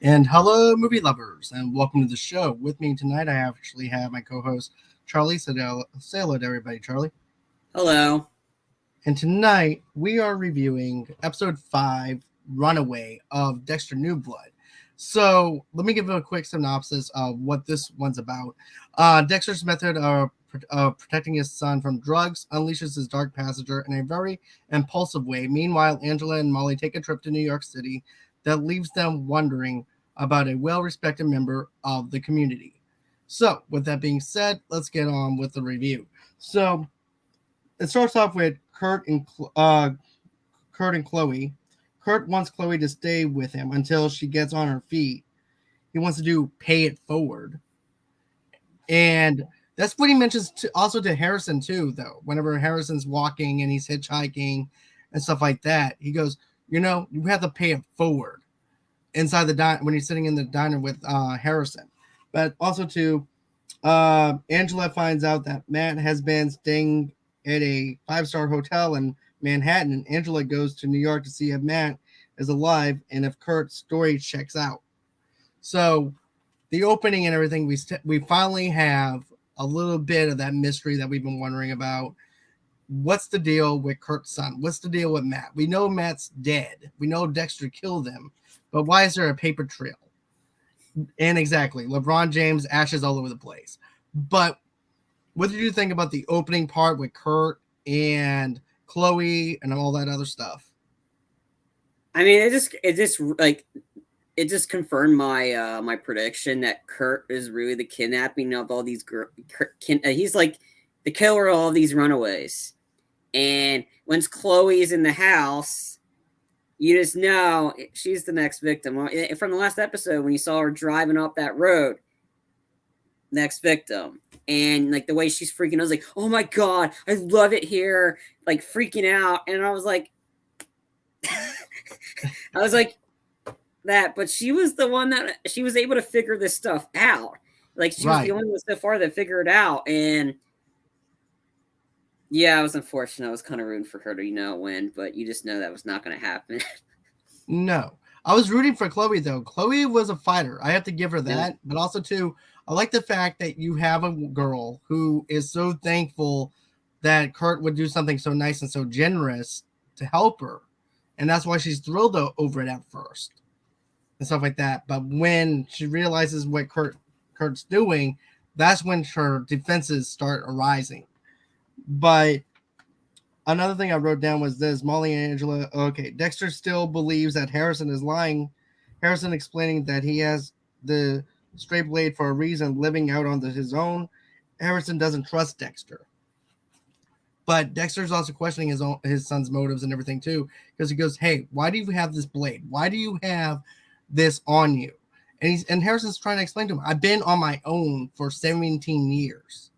And hello, movie lovers, and welcome to the show. With me tonight, I actually have my co-host Charlie. Say hello to everybody, Charlie. Hello. And tonight we are reviewing episode 5, Runaway of Dexter New Blood. So let me give a quick synopsis of what this one's about. Dexter's method of protecting his son from drugs unleashes his dark passenger in a very impulsive way. Meanwhile, Angela and Molly take a trip to New York City that leaves them wondering about a well-respected member of the community. So, with that being said, let's get on with the review. So, it starts off with Kurt and Chloe. Kurt wants Chloe to stay with him until she gets on her feet. He wants to do pay it forward, and that's what he mentions also to Harrison too. Though whenever Harrison's walking and he's hitchhiking and stuff like that, he goes, you have to pay it forward inside the diner when he's sitting in the diner with Harrison. But also too, Angela finds out that Matt has been staying at a five-star hotel in Manhattan, and Angela goes to New York to see if Matt is alive and if Kurt's story checks out. So the opening and everything, we finally have a little bit of that mystery that we've been wondering about. What's the deal with Kurt's son? What's the deal with Matt? We know Matt's dead. We know Dexter killed him, but why is there a paper trail? And exactly, LeBron James ashes all over the place. But what did you think about the opening part with Kurt and Chloe and all that other stuff? I mean, it just confirmed my prediction that Kurt is really the kidnapping of all these girls. He's like the killer of all these runaways. And once Chloe is in the house, you just know she's the next victim. From the last episode, when you saw her driving up that road, next victim. And like the way she's freaking, I was like, oh my God, I love it here. Like freaking out. And I was like, that, but she was the one that she was able to figure this stuff out. Like she was the only one so far that figured it out. And yeah, it was unfortunate. I was kind of rooting for her to, win, but you just know that was not going to happen. No. I was rooting for Chloe though. Chloe was a fighter. I have to give her that. Yeah. But also too, I like the fact that you have a girl who is so thankful that Kurt would do something so nice and so generous to help her. And that's why she's thrilled over it at first and stuff like that. But when she realizes what Kurt's doing, that's when her defenses start arising. But another thing I wrote down was this: Molly and Angela. Okay, Dexter still believes that Harrison is lying. Harrison explaining that he has the straight blade for a reason, living out on his own. Harrison doesn't trust Dexter. But Dexter's also questioning his son's motives and everything too, because he goes, "Hey, why do you have this blade? Why do you have this on you?" And Harrison's trying to explain to him, "I've been on my own for 17 years.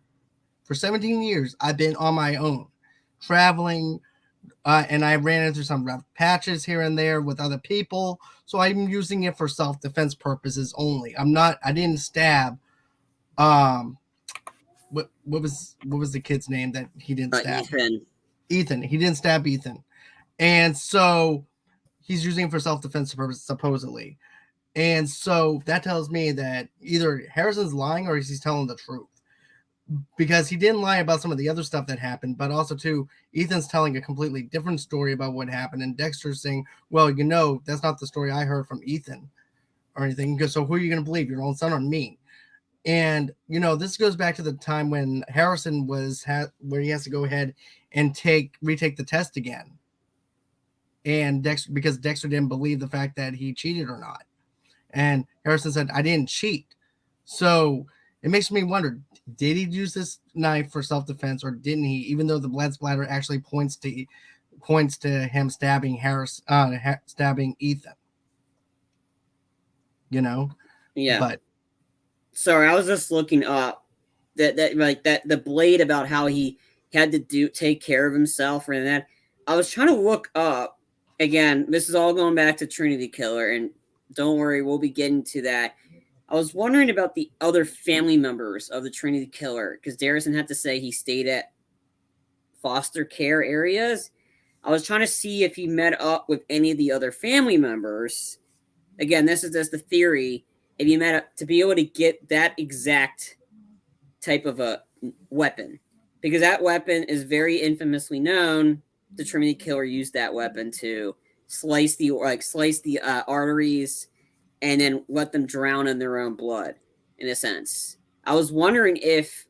For 17 years, I've been on my own, traveling, and I ran into some rough patches here and there with other people. So I'm using it for self-defense purposes only. I didn't stab." What was the kid's name that he didn't stab? Ethan. He didn't stab Ethan, and so he's using it for self-defense purposes supposedly. And so that tells me that either Harrison's lying or he's telling the truth, because he didn't lie about some of the other stuff that happened, but also too, Ethan's telling a completely different story about what happened, and Dexter's saying, well, that's not the story I heard from Ethan or anything. Because so who are you going to believe, your own son or me? And this goes back to the time when Harrison where he has to go ahead and retake the test again, and because Dexter didn't believe the fact that he cheated or not, and Harrison said, I didn't cheat. So it makes me wonder, did he use this knife for self-defense or didn't he, even though the blood splatter actually points to him stabbing stabbing Ethan? Yeah. But sorry, I was just looking up that the blade, about how he had to take care of himself and that. I was trying to look up again. This is all going back to Trinity Killer, and don't worry, we'll be getting to that. I was wondering about the other family members of the Trinity Killer, because Darrison had to say he stayed at foster care areas. I was trying to see if he met up with any of the other family members, again, this is just the theory. If you met to be able to get that exact type of a weapon, because that weapon is very infamously known. The Trinity Killer used that weapon to slice the arteries and then let them drown in their own blood, in a sense. I was wondering if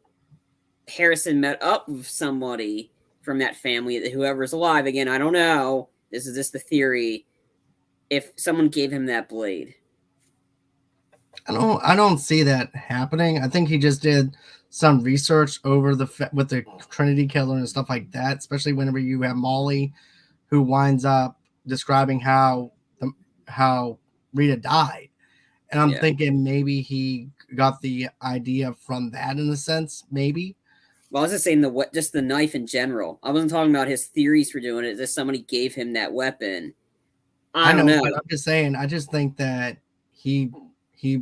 Harrison met up with somebody from that family, whoever's alive. Again, I don't know. This is just the theory. If someone gave him that blade, I don't see that happening. I think he just did some research over with the Trinity Killer and stuff like that. Especially whenever you have Molly, who winds up describing how Rita died, and I'm thinking maybe he got the idea from that in a sense. Maybe. Well, I was just saying just the knife in general. I wasn't talking about his theories for doing it. Just somebody gave him that weapon. I don't know. But I'm just saying. I just think that he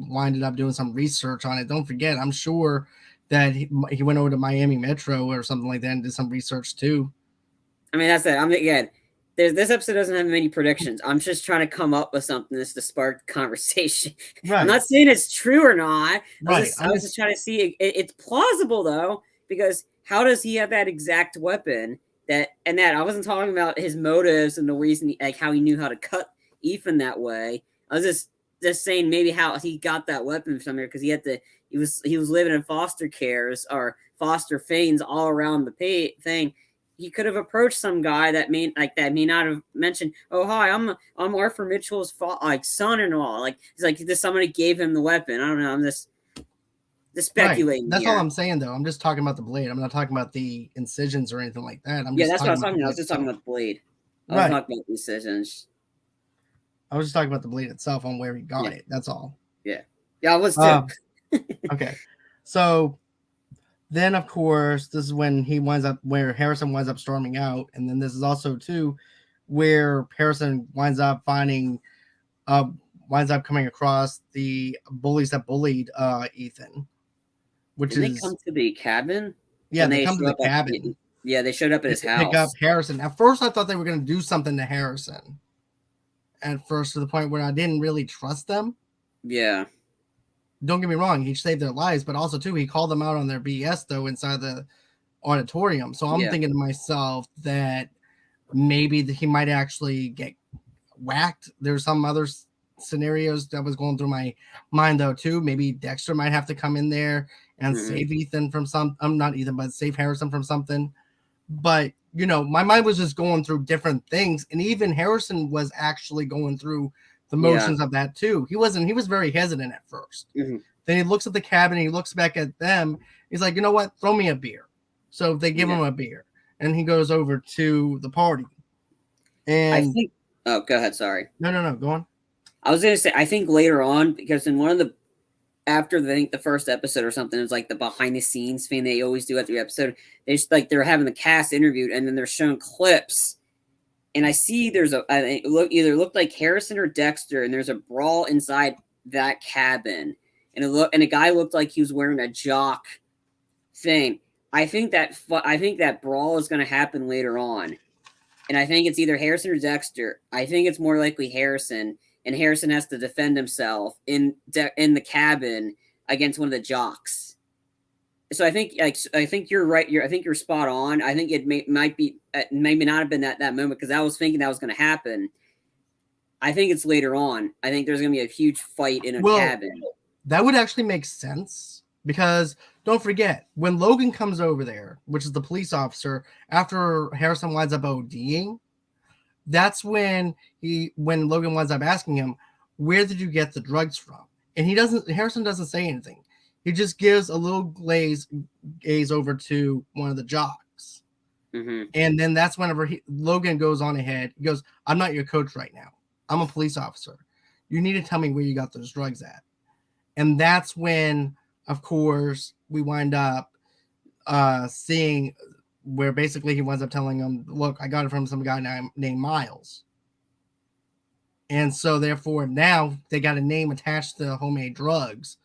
winded up doing some research on it. Don't forget, I'm sure that he went over to Miami Metro or something like that and did some research too. I mean, that's it. Again, this episode doesn't have many predictions. I'm just trying to come up with something just to spark conversation. Right. I'm not saying it's true or not. I was just trying to see. It's plausible though, because how does he have that exact weapon? That I wasn't talking about his motives and the reason, like how he knew how to cut Ethan that way. I was just saying maybe how he got that weapon from somewhere, because he was living in foster cares or foster fanes all around the thing. He could have approached some guy that may not have mentioned, oh hi, I'm Arthur Mitchell's son-in-law. Like he's like, just somebody gave him the weapon. I don't know. I'm just speculating. Right. That's all I'm saying though. I'm just talking about the blade. I'm not talking about the incisions or anything like that. That's what I was talking about. I was just talking about the blade. I was talking about the incisions. I was just talking about the blade itself on where he got it. That's all. Yeah, I was too. Okay, so then of course this is when where Harrison winds up storming out, and then this is also too where Harrison winds up coming across the bullies that bullied Ethan. Did they come to the cabin? Yeah, they come to the cabin. They showed up at his house. Pick up Harrison. At first, I thought they were going to do something to Harrison. At first, to the point where I didn't really trust them. Yeah. Don't get me wrong, he saved their lives, but also too, he called them out on their BS though inside the auditorium. So I'm thinking to myself that maybe he might actually get whacked. There's some other scenarios that was going through my mind though too. Maybe Dexter might have to come in there and save Ethan from not Ethan, but save Harrison from something. But my mind was just going through different things, and even Harrison was actually going through the motions of that too. He was very hesitant at first. Then he looks at the cabin, and he looks back at them. He's like, you know what? Throw me a beer. So they give him a beer, and he goes over to the party. And I think. Oh, go ahead. Sorry. No. Go on. I was going to say, I think later on, because in one of the after the first episode or something, it was like the behind the scenes thing they always do at the episode. They're having the cast interviewed, and then they're showing clips. And I see either looked like Harrison or Dexter, and there's a brawl inside that cabin, and a guy looked like he was wearing a jock thing. I think that brawl is going to happen later on, and I think it's either Harrison or Dexter. I think it's more likely Harrison, and Harrison has to defend himself in the cabin against one of the jocks. So I think you're right. I think you're spot on. I think it might be maybe not have been that moment, because I was thinking that was going to happen. I think it's later on. I think there's going to be a huge fight in a cabin. That would actually make sense, because don't forget, when Logan comes over there, which is the police officer, after Harrison winds up ODing, that's when Logan winds up asking him, where did you get the drugs from? And Harrison doesn't say anything. He just gives a little gaze over to one of the jocks. And then that's whenever Logan goes on ahead. He goes, I'm not your coach right now. I'm a police officer. You need to tell me where you got those drugs at. And that's when, of course, we wind up seeing where basically he winds up telling him, look, I got it from some guy named Miles. And so therefore now they got a name attached to the homemade drugs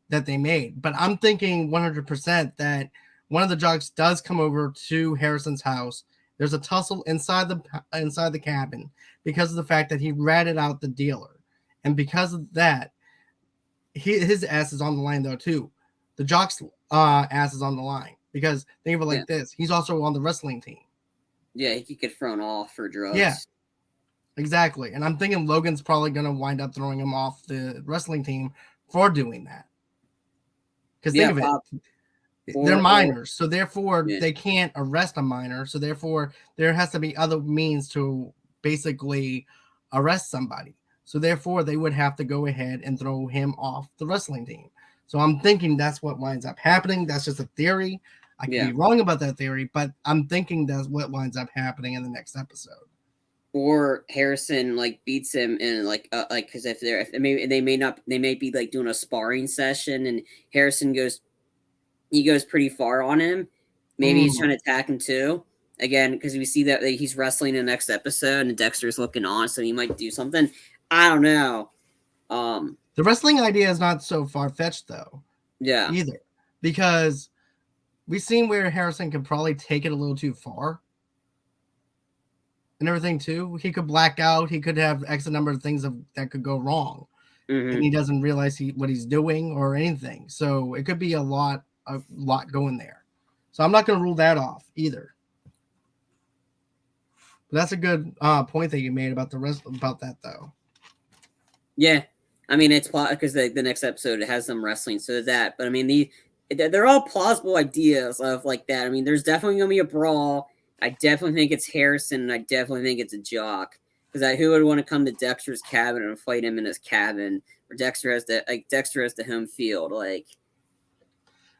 that they made. But I'm thinking 100% that one of the jocks does come over to Harrison's house. There's a tussle inside the cabin because of the fact that he ratted out the dealer. And because of that, his ass is on the line though too. The jock's ass is on the line because think of it like this: he's also on the wrestling team. Yeah, he could get thrown off for drugs. Yeah, exactly. And I'm thinking Logan's probably going to wind up throwing him off the wrestling team for doing that. Because think of it. They're minors, so therefore they can't arrest a minor. So therefore there has to be other means to basically arrest somebody. So therefore they would have to go ahead and throw him off the wrestling team. So I'm thinking that's what winds up happening. That's just a theory. I could be wrong about that theory, but I'm thinking that's what winds up happening in the next episode. Or Harrison like beats him in because they may be like doing a sparring session and Harrison goes pretty far on him. Maybe he's trying to attack him too. Again, because we see that he's wrestling in the next episode and Dexter's looking on, so he might do something. I don't know. The wrestling idea is not so far-fetched though. Yeah. Either. Because we've seen where Harrison can probably take it a little too far. And everything too. He could black out. He could have X number of things that could go wrong. And he doesn't realize what he's doing or anything. So it could be a lot going there. So I'm not going to rule that off either. But that's a good point that you made about about that though. Yeah, I mean it's because the next episode it has them wrestling, so that. But I mean they're all plausible ideas of like that. I mean there's definitely gonna be a brawl. I definitely think it's Harrison, and I definitely think it's a jock. Because who would want to come to Dexter's cabin and fight him in his cabin? Or Dexter has the home field. Like,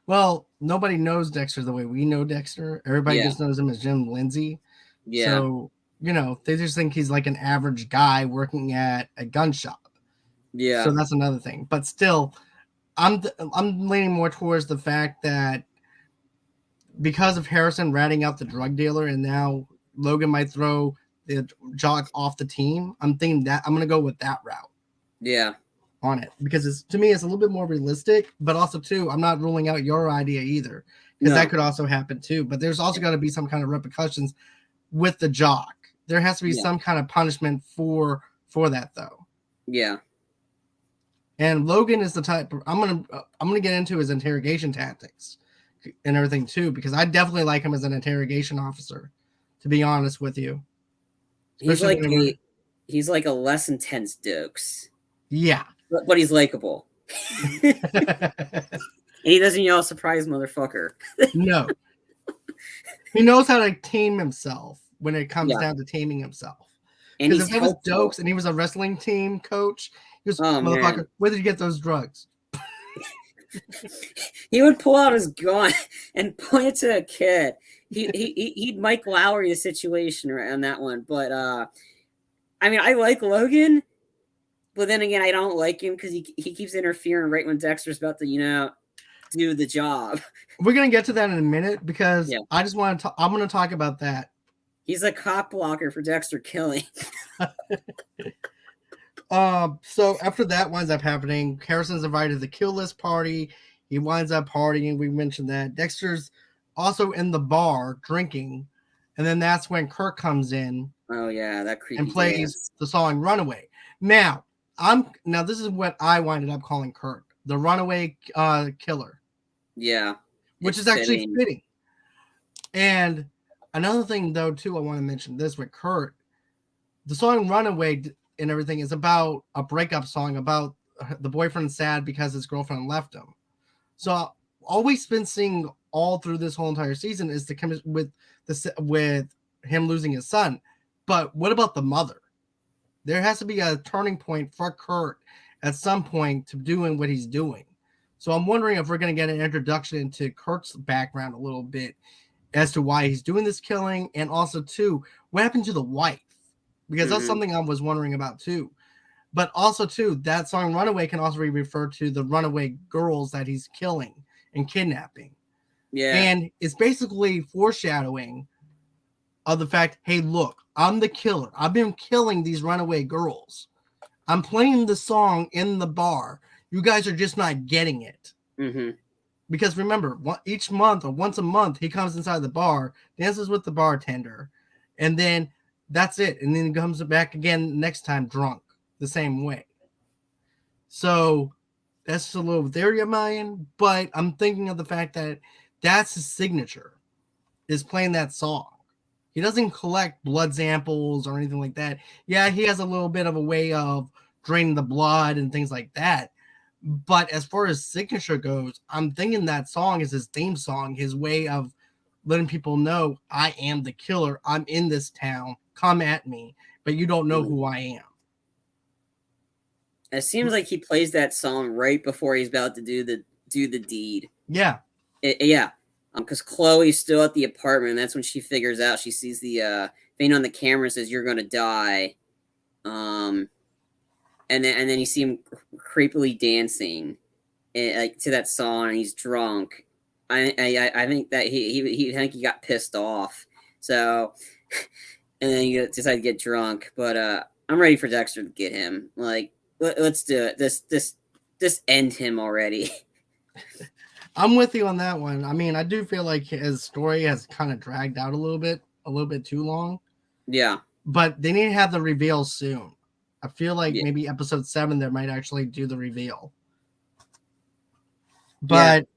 well, nobody knows Dexter the way we know Dexter. Everybody just knows him as Jim Lindsay. Yeah. So they just think he's like an average guy working at a gun shop. Yeah. So that's another thing. But still, I'm leaning more towards the fact that because of Harrison ratting out the drug dealer and now Logan might throw the jock off the team, I'm thinking that I'm going to go with that route. Yeah. On it. Because to me, it's a little bit more realistic, but also, too, I'm not ruling out your idea either. Because that could also happen, too. But there's also got to be some kind of repercussions with the jock. There has to be some kind of punishment for that, though. Yeah. And Logan is the type I'm gonna get into his interrogation tactics and everything too, because I definitely like him as an interrogation officer, to be honest with you. He's like a less intense Dukes. Yeah. But he's likable. And he doesn't yell surprise motherfucker. No. He knows how to tame himself when it comes down to taming himself. Because if it was Dokes and he was a wrestling team coach, he was motherfucker, man, where did you get those drugs? He would pull out his gun and point it to a kid. He'd Mike Lowry the situation on that one. But I mean, I like Logan, but then again, I don't like him because he keeps interfering right when Dexter's about to, do the job. We're gonna get to that in a minute because I just want to. I'm gonna talk about that. He's a cock blocker for Dexter killing. So after that winds up happening, Harrison's invited to the kill list party. He winds up partying. We mentioned that. Dexter's also in the bar drinking, and then that's when Kirk comes in. Oh yeah, that creepy and plays the song "Runaway." Now this is what I winded up calling Kirk, the Runaway killer. Yeah, which is actually fitting. And another thing, though, too, I want to mention this with Kurt. The song "Runaway" and everything is about a breakup song about the boyfriend sad because his girlfriend left him. So all we've been seeing all through this whole entire season is the chemistry with him losing his son. But what about the mother? There has to be a turning point for Kurt at some point to doing what he's doing. So I'm wondering if we're going to get an introduction into Kurt's background a little bit as to why he's doing this killing, and also, too, what happened to the wife? Because that's something I was wondering about, too. But also, too, that song "Runaway" can also be referred to the runaway girls that he's killing and kidnapping. Yeah. And it's basically foreshadowing of the fact, hey, look, I'm the killer. I've been killing these runaway girls. I'm playing the song in the bar. You guys are just not getting it. Mm-hmm. Because remember, each month or once a month, he comes inside the bar, dances with the bartender, and then that's it. And then he comes back again next time drunk the same way. So that's just a little theory of mine, but I'm thinking of the fact that that's his signature, is playing that song. He doesn't collect blood samples or anything like that. Yeah, he has a little bit of a way of draining the blood and things like that. But as far as signature goes, I'm thinking that song is his theme song, his way of letting people know I am the killer. I'm in this town. Come at me, but you don't know who I am. It seems like he plays that song right before he's about to do the deed. Yeah. Yeah. Because Chloe's still at the apartment, and that's when she figures out. She sees the thing on the camera, says you're gonna die. And then you see him creepily dancing, like to that song, and he's drunk. I think that he I think he got pissed off. So, and then he decided to get drunk. But I'm ready for Dexter to get him. Like, let's do it. This end him already. I'm with you on that one. I mean, I do feel like his story has kind of dragged out a little bit too long. Yeah. But they need to have the reveal soon. I feel like Yeah. maybe episode 7 they might actually do the reveal. But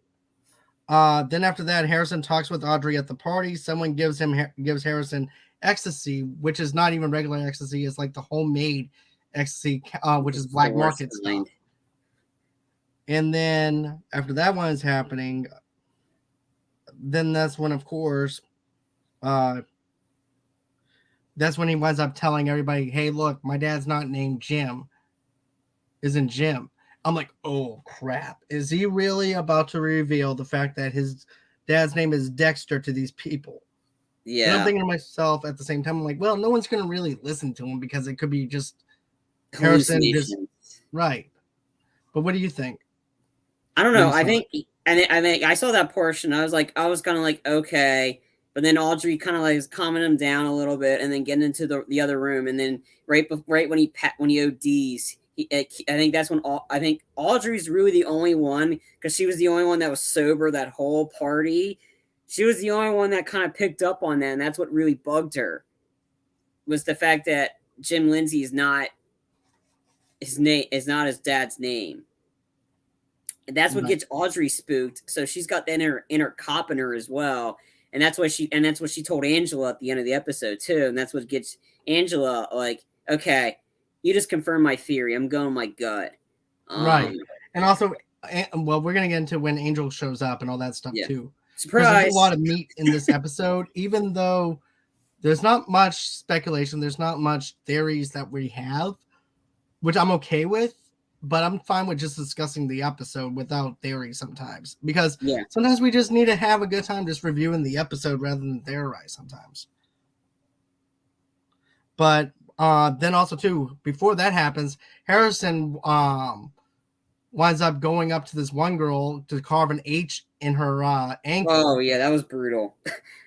then after that, Harrison talks with Audrey at the party. Someone gives Harrison ecstasy, which is not even regular ecstasy. It's like the homemade ecstasy, which is black market stuff. And then after that one is happening, then that's when, of course, that's when he winds up telling everybody, hey, look, my dad's not named Jim. Isn't Jim. I'm like, oh, crap. Is he really about to reveal the fact that his dad's name is Dexter to these people? Yeah. And I'm thinking to myself at the same time, I'm like, well, no one's going to really listen to him because it could be just Harrison. Right. But what do you think? I don't know. I think I saw that portion. I was kind of like, okay. But then Audrey kind of like is calming him down a little bit, and then getting into the other room, and then right when he ODs, I think that's when I think Audrey's really the only one, because she was the only one that was sober that whole party. She was the only one that kind of picked up on that, and that's what really bugged her, was the fact that Jim Lindsay is not his dad's name. And that's what gets Audrey spooked. So she's got the inner cop in her as well. And that's what she told Angela at the end of the episode too. And that's what gets Angela like, okay, you just confirmed my theory. I'm going my gut. Right. And also, well, we're going to get into when Angel shows up and all that stuff too. Surprise. There's a lot of meat in this episode, even though there's not much speculation. There's not much theories that we have, which I'm okay with. But I'm fine with just discussing the episode without theory sometimes, because sometimes we just need to have a good time just reviewing the episode rather than theorize sometimes. But then also too, before that happens, Harrison winds up going up to this one girl to carve an H in her ankle. Oh yeah, that was brutal.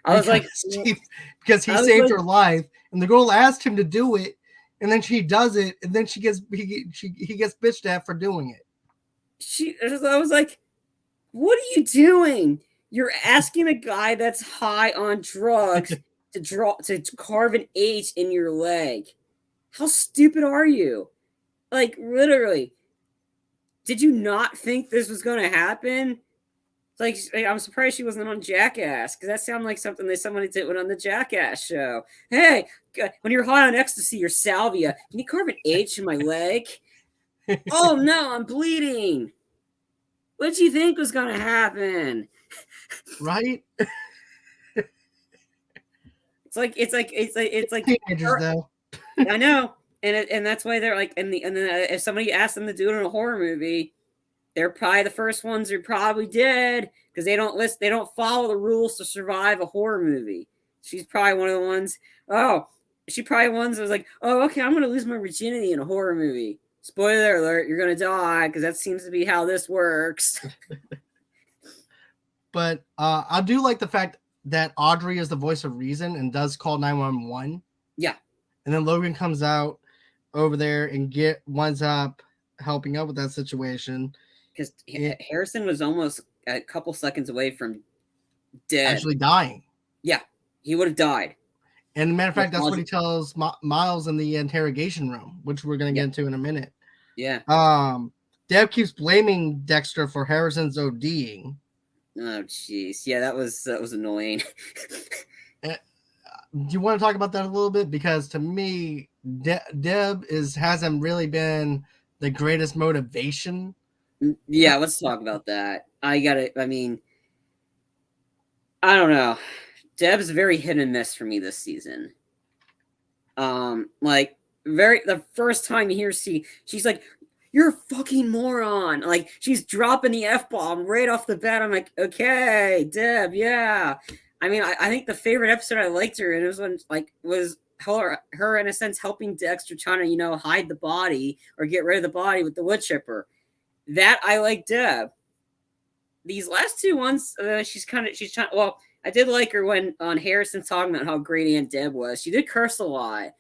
I was like, because he saved her life, and the girl asked him to do it. And then she does it, and then he gets bitched at for doing it. I was like, "What are you doing? You're asking a guy that's high on drugs to carve an H in your leg. How stupid are you? Like, literally, did you not think this was going to happen?" Like, I'm surprised she wasn't on Jackass, because that sounded like something that somebody did on the Jackass show. Hey, when you're high on ecstasy or salvia, can you carve an H in my leg? Oh no, I'm bleeding. What did you think was gonna happen? Right? It's like teenagers though. I know, and that's why they're like, and then if somebody asked them to do it in a horror movie, they're probably the first ones who probably did, because they don't follow the rules to survive a horror movie. She's probably one of the ones. Oh, she probably ones that was like, oh, okay, I'm gonna lose my virginity in a horror movie. Spoiler alert, you're gonna die, because that seems to be how this works. But I do like the fact that Audrey is the voice of reason and does call 911. Yeah. And then Logan comes out over there and winds up helping out with that situation. Because Harrison was almost a couple seconds away from dead. Actually dying. Yeah, he would have died. And matter of fact, that's what he tells Miles in the interrogation room, which we're going to get into in a minute. Yeah. Deb keeps blaming Dexter for Harrison's ODing. Oh, jeez. Yeah, that was annoying. Do you want to talk about that a little bit? Because to me, Deb hasn't really been the greatest motivation. Yeah, let's talk about that. I mean, I don't know. Deb's very hit and miss for me this season. Like the first time you hear she's like, "You're a fucking moron!" Like she's dropping the F-bomb right off the bat. I'm like, okay, Deb, yeah. I mean, I think the favorite episode I liked her in was her in a sense helping Dexter trying to hide the body or get rid of the body with the wood chipper. That I like Deb. These last two ones, she's trying. Well, I did like her when on Harrison talking about how great Aunt Deb was. She did curse a lot,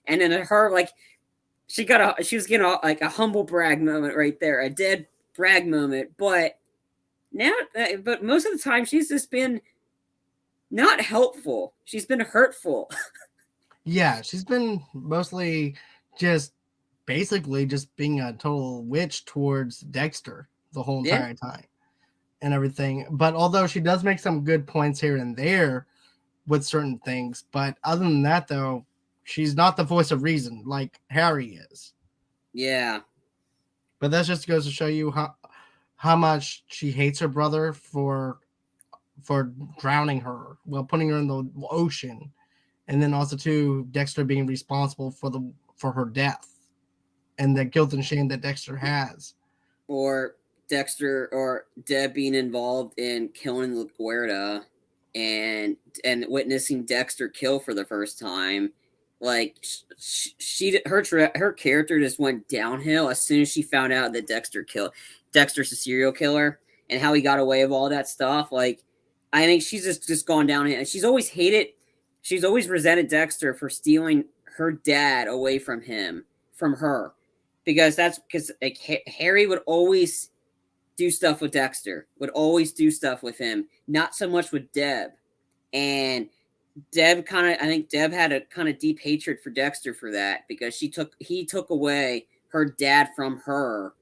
and then her she was getting a humble brag moment right there, a dead brag moment. But but most of the time she's just been not helpful. She's been hurtful. Yeah, she's been mostly just basically just being a total witch towards Dexter the whole entire time and everything. But although she does make some good points here and there with certain things, but other than that, though, she's not the voice of reason like Harry is. Yeah. But that just goes to show you how much she hates her brother for drowning her, putting her in the ocean, and then also too Dexter being responsible for her death and the guilt and shame that Dexter has. Or Dexter or Deb being involved in killing LaGuardia and witnessing Dexter kill for the first time. Like her character just went downhill as soon as she found out that Dexter's a serial killer and how he got away with all that stuff. Like, I think she's just gone downhill, and she's always resented Dexter for stealing her dad away from her, because Harry would always do stuff with Dexter, would always do stuff with him, not so much with Deb. And I think Deb had a kind of deep hatred for Dexter for that, because he took away her dad from her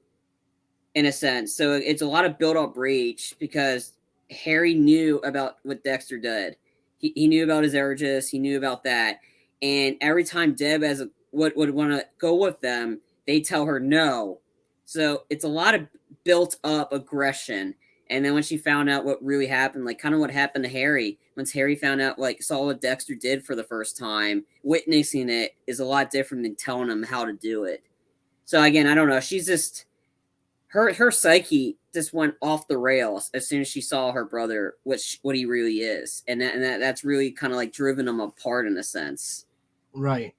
in a sense. So it's a lot of built up rage because Harry knew about what Dexter did. He knew about his urges. He knew about that. And every time Deb would want to go with them, they tell her no. So it's a lot of built up aggression. And then when she found out what really happened, like kind of what happened to Harry, once Harry found out, saw what Dexter did for the first time, witnessing it is a lot different than telling him how to do it. So again, I don't know. She's just, her psyche just went off the rails as soon as she saw her brother, what he really is. And that's really kind of driven them apart in a sense. Right.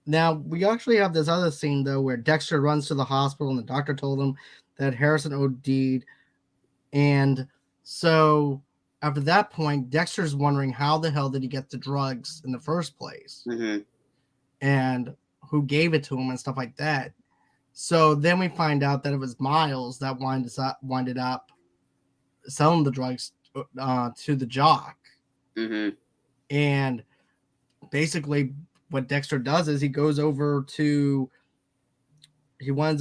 Now, we actually have this other scene, though, where Dexter runs to the hospital and the doctor told him that Harrison OD'd. And so after that point, Dexter's wondering how the hell did he get the drugs in the first place? Mm-hmm. And who gave it to him and stuff like that. So then we find out that it was Miles that winded up selling the drugs to the jock. Mm-hmm. And basically what Dexter does is he winds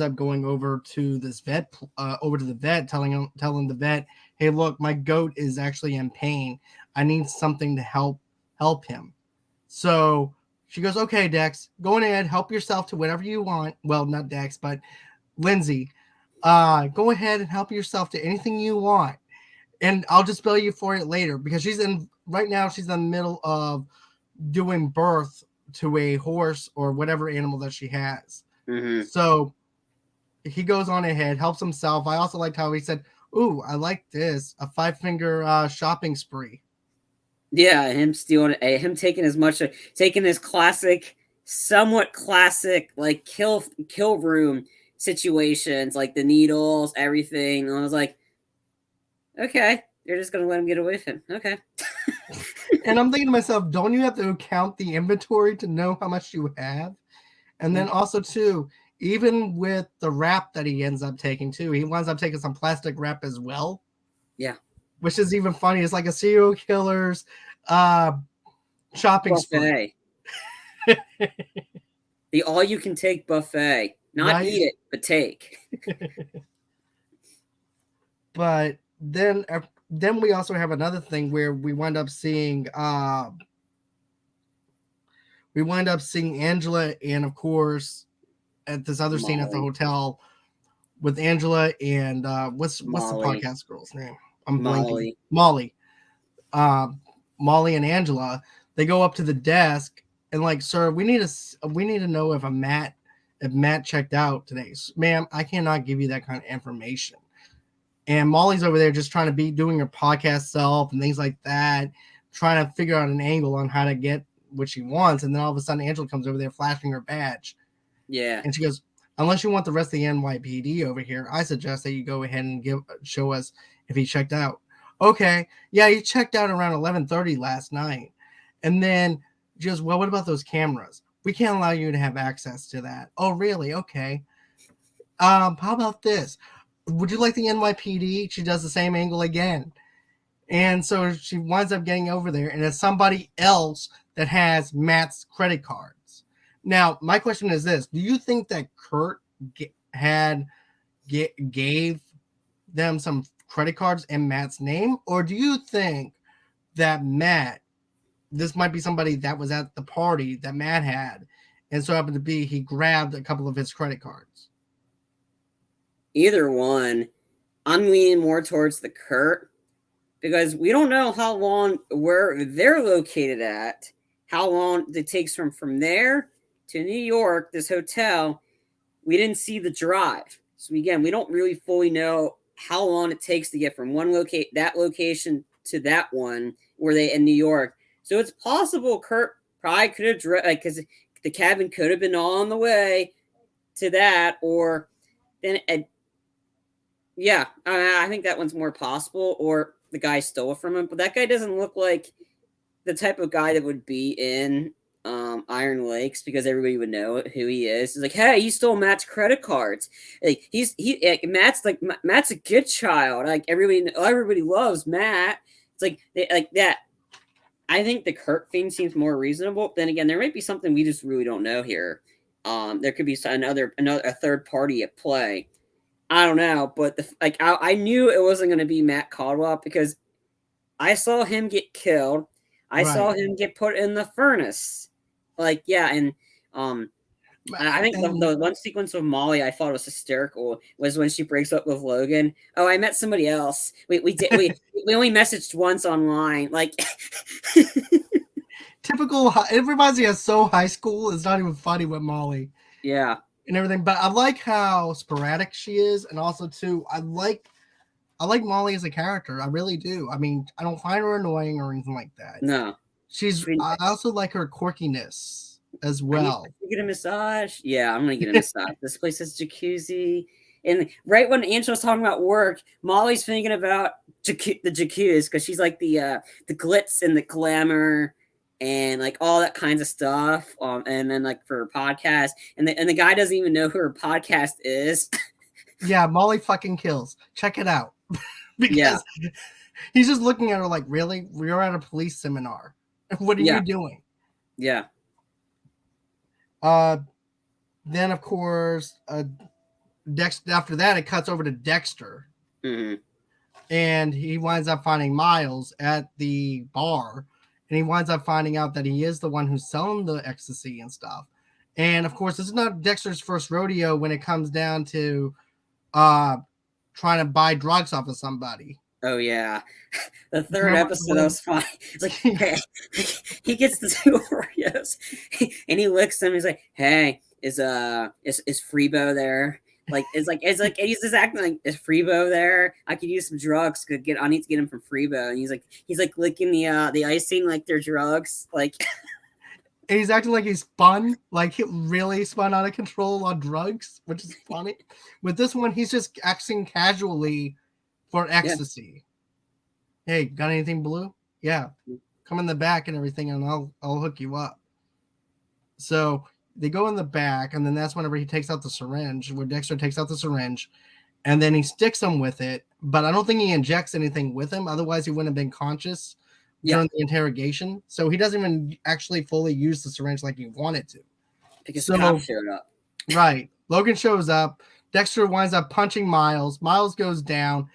up going over to this vet, telling the vet, "Hey, look, my goat is actually in pain. I need something to help him." So she goes, "Okay, Dex, go ahead, help yourself to whatever you want." Well, not Dex, but Lindsay. Go ahead and help yourself to anything you want, and I'll just bill you for it later, because right now she's in the middle of doing birth to a horse or whatever animal that she has. Mm-hmm. So he goes on ahead, helps himself. I also liked how he said, "Ooh, I like this, a 5-finger shopping spree." Yeah, him taking his classic, somewhat classic, kill room situations, like the needles, everything. And I was like, okay, you're just gonna let him get away with him. Okay. And I'm thinking to myself, don't you have to count the inventory to know how much you have? And then also too, even with the wrap that he ends up taking too, he winds up taking some plastic wrap as well. Yeah. Which is even funny. It's like a serial killer's shopping spree. The all you can take buffet. Not right? eat it, but take. But then we also have another thing where we wind up seeing Angela, and of course at this other scene at the Molly. hotel with Angela and what's the Molly. podcast girl's name? I'm blanking. Molly. Molly. Uh, Molly and Angela. They go up to the desk and like, sir, we need to know if Matt checked out today. Ma'am, I cannot give you that kind of information. And Molly's over there just trying to be doing her podcast self and things like that, trying to figure out an angle on how to get what she wants. And then all of a sudden, Angela comes over there flashing her badge. Yeah. And she goes, unless you want the rest of the NYPD over here, I suggest that you go ahead and show us if he checked out. Okay. Yeah, he checked out around 11:30 last night. And then she goes, well, what about those cameras? We can't allow you to have access to that. Oh, really? Okay. How about this? Would you like the NYPD? She does the same angle again. And so she winds up getting over there, and it's somebody else that has Matt's credit cards. Now, my question is this. Do you think that Kurt gave them some credit cards in Matt's name? Or do you think that Matt, this might be somebody that was at the party that Matt had, and so happened to be he grabbed a couple of his credit cards? Either one. I'm leaning more towards the Kurt because we don't know how long where they're located at, how long it takes from there to New York, this hotel. We didn't see the drive. So again, we don't really fully know how long it takes to get from that location to that one where they in New York. So it's possible Kurt probably could have because the cabin could have been all on the way to that, or then yeah, I think that one's more possible, or the guy stole it from him. But that guy doesn't look like the type of guy that would be in Iron Lakes because everybody would know who he is. He's like, hey, he stole Matt's credit cards. Like Matt's a good child. Like everybody loves Matt. It's like that. I think the Kurt thing seems more reasonable. Then again, there might be something we just really don't know here. There could be a third party at play. I don't know, but I knew it wasn't going to be Matt Caldwell because I saw him get killed. I saw him get put in the furnace. Like, yeah, and I think the one sequence of Molly I thought was hysterical was when she breaks up with Logan. Oh, I met somebody else. We only messaged once online. Like typical. It reminds me of so high school. It's not even funny with Molly. Yeah. And everything, but I like how sporadic she is, and also too, I like Molly as a character. I really do. I mean, I don't find her annoying or anything like that. No, I also like her quirkiness as well. I get a massage. Yeah, I'm gonna get a massage. This place has jacuzzi, and right when Angela was talking about work, Molly's thinking about the jacuzzi because she's like the glitz and the glamour and like all that kinds of stuff. And then like for her podcast, and the guy doesn't even know who her podcast is. Yeah, Molly fucking kills. Check it out. Because he's just looking at her like, really? We're at a police seminar. What are you doing? Yeah. Then of course, Dexter. After that, it cuts over to Dexter, and he winds up finding Miles at the bar. And he winds up finding out that he is the one who's selling the ecstasy and stuff. And of course, this is not Dexter's first rodeo when it comes down to trying to buy drugs off of somebody. Oh yeah, the third episode that was fine. It's like, hey, he gets the 2 Oreos, and he looks at him. He's like, "Hey, is Freebo there?" It's like he's just acting like, "Is Freebo there? I could use some drugs. I need to get him from Freebo." And he's like licking the icing like they're drugs. Like, and he's acting like he's spun, like he really spun out of control on drugs, which is funny. With this one, he's just acting casually for ecstasy. Yeah. Hey, got anything blue? Yeah, come in the back and everything, and I'll hook you up. So they go in the back, and then that's whenever he takes out the syringe, where Dexter takes out the syringe, and then he sticks him with it. But I don't think he injects anything with him. Otherwise, he wouldn't have been conscious during the interrogation. So he doesn't even actually fully use the syringe like he wanted to. Because the cops showed up. Right. Logan shows up. Dexter winds up punching Miles. Miles goes down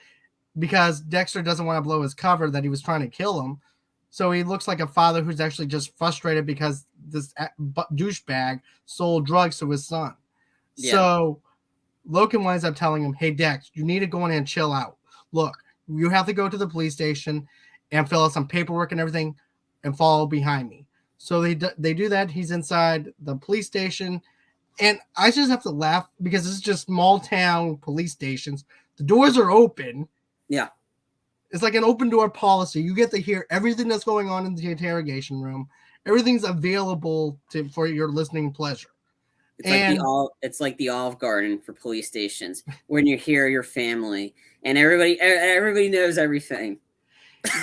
because Dexter doesn't want to blow his cover that he was trying to kill him. So he looks like a father who's actually just frustrated because this douchebag sold drugs to his son. Yeah. So Logan winds up telling him, hey, Dex, you need to go in and chill out. Look, you have to go to the police station and fill out some paperwork and everything and follow behind me. So they do that. He's inside the police station. And I just have to laugh because it's just small town police stations. The doors are open. Yeah. It's like an open door policy. You get to hear everything that's going on in the interrogation room. Everything's available for your listening pleasure. It's like the Olive Garden for police stations when you hear your family and everybody knows everything.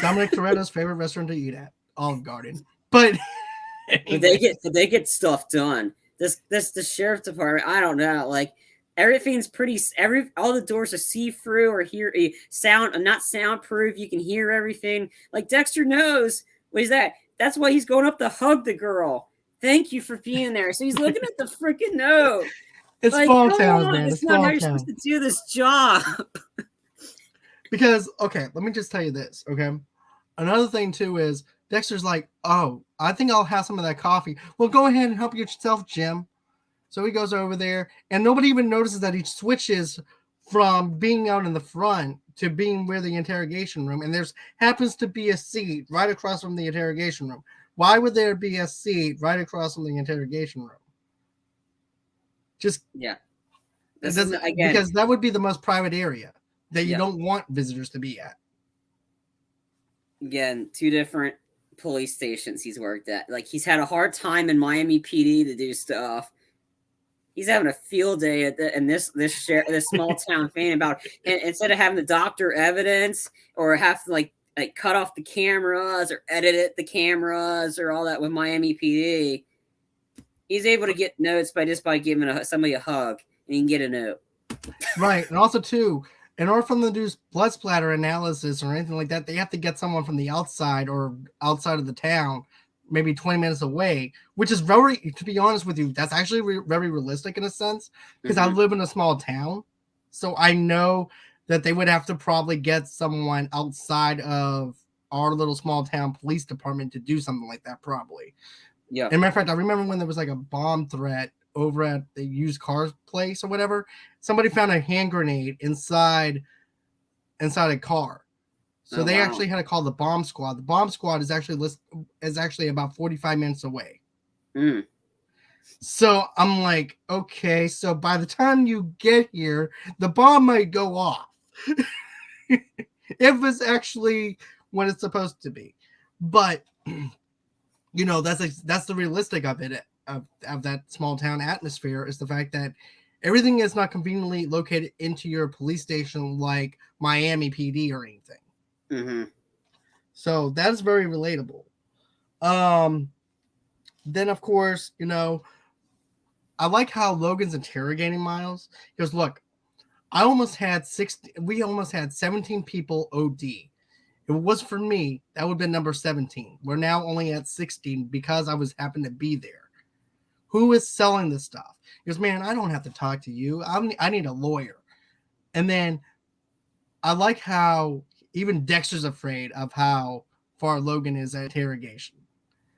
Dominic Toretto's favorite restaurant to eat at, Olive Garden. But they get stuff done. The sheriff's department, I don't know, like everything's all the doors are see-through or not soundproof. You can hear everything. Like Dexter knows what is that? That's why he's going up to hug the girl. Thank you for being there. So he's looking at the freaking note. It's like, small town, man. It's not how you're supposed to do this job. Because, okay, let me just tell you this, okay? Another thing, too, is Dexter's like, oh, I think I'll have some of that coffee. Well, go ahead and help yourself, Jim. So he goes over there, and nobody even notices that he switches from being out in the front to being where the interrogation room, and there's happens to be a seat right across from the interrogation room. Why would there be a seat right across from the interrogation room? Just because that would be the most private area that you don't want visitors to be at. Again, two different police stations he's worked at. Like he's had a hard time in Miami PD to do stuff. He's having a field day at this small town thing about, and instead of having to doctor evidence or have to like cut off the cameras or edit the cameras or all that with Miami PD, he's able to get notes by giving somebody a hug, and he can get a note. Right, and also too, in order for them to do blood splatter analysis or anything like that, they have to get someone from the outside or outside of the town, maybe 20 minutes away, which is very, to be honest with you, that's actually very realistic in a sense, because I live in a small town, so I know that they would have to probably get someone outside of our little small town police department to do something like that, probably. Yeah. As a matter of fact, I remember when there was like a bomb threat over at the used car place or whatever, somebody found a hand grenade inside a car. So they actually had to call the bomb squad. The bomb squad is actually about 45 minutes away. Mm. So I'm like, okay, so by the time you get here, the bomb might go off. If it's actually what it's supposed to be. But that's the realistic of it, of that small town atmosphere, is the fact that everything is not conveniently located into your police station like Miami PD or anything. Mm-hmm. So that is very relatable. Then of course, I like how Logan's interrogating Miles. He goes, look, we almost had 17 people OD. If it was for me, that would have been number 17. We're now only at 16 because I happened to be there. Who is selling this stuff? He goes, man, I don't have to talk to you. I need a lawyer. And then I like how even Dexter's afraid of how far Logan is at interrogation.